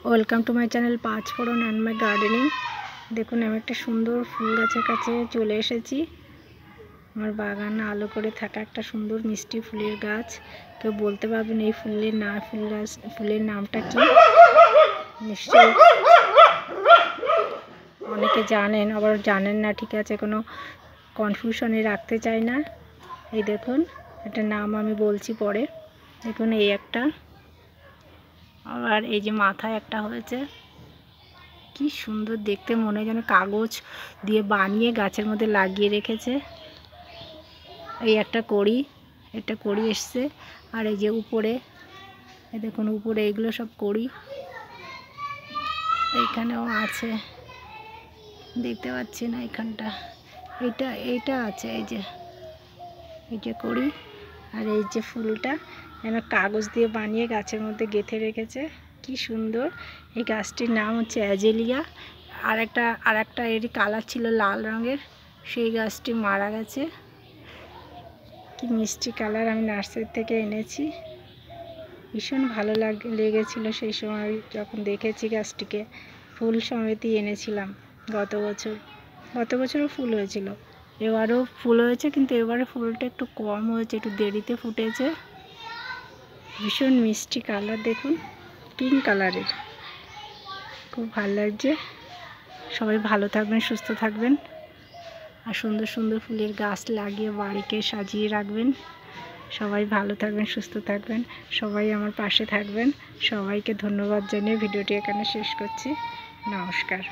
Welcome to my channel panch phoron and my gardening. দেখুন আমি একটা সুন্দর ফুল গাছের কাছে চলে এসেছি। আমার বাগানে আলো করে থাকা একটা সুন্দর মিষ্টি ফুলের গাছ। কেউ বলতে পারবেন এই ফুলের নামটা কি? নিশ্চয়ই অনেকে জানেন, আবার জানেন না, ঠিক আছে, কোনো কনফিউশনে রাখতে চাই না। এই দেখুন, একটা নাম আমি বলছি পরে। দেখুন এই একটা, আর এই যে মাথায় একটা হয়েছে, কি সুন্দর দেখতে, মনে হয় যেন কাগজ দিয়ে বানিয়ে গাছের মধ্যে লাগিয়ে রেখেছে। এই একটা কড়ি, এটা কড়ি এসছে। আর এই যে উপরে, এই দেখুন উপরে এগুলো সব কড়ি, এইখানেও আছে, দেখতে পাচ্ছি না এখানটা। এইটা আছে, এই যে কড়ি। আর এই যে ফুলটা যেন কাগজ দিয়ে বানিয়ে গাছের মধ্যে গেঁথে রেখেছে, কি সুন্দর। এই গাছটির নাম হচ্ছে অ্যাজেলিয়া। আর একটা এরই কালার ছিল লাল রঙের, সেই গাছটি মারা গেছে। কি মিষ্টি কালার, আমি নার্সারি থেকে এনেছি, ভীষণ ভালো লেগেছিল সেই সময় যখন দেখেছি গাছটিকে। ফুল সমেতই এনেছিলাম গত বছরও ফুল হয়েছিল, এবারও ফুল হয়েছে, কিন্তু এবারে ফুলটা একটু কম হয়েছে, একটু দেরিতে ফুটেছে। ভীষণ মিষ্টি কালার, দেখুন পিঙ্ক কালারের, খুব ভালো লাগছে। সবাই ভালো থাকবেন, সুস্থ থাকবেন, আর সুন্দর সুন্দর ফুলের গাছ লাগিয়ে বাড়িকে সাজিয়ে রাখবেন। সবাই ভালো থাকবেন, সুস্থ থাকবেন, সবাই আমার পাশে থাকবেন। সবাইকে ধন্যবাদ জানিয়ে ভিডিওটি এখানে শেষ করছি। নমস্কার।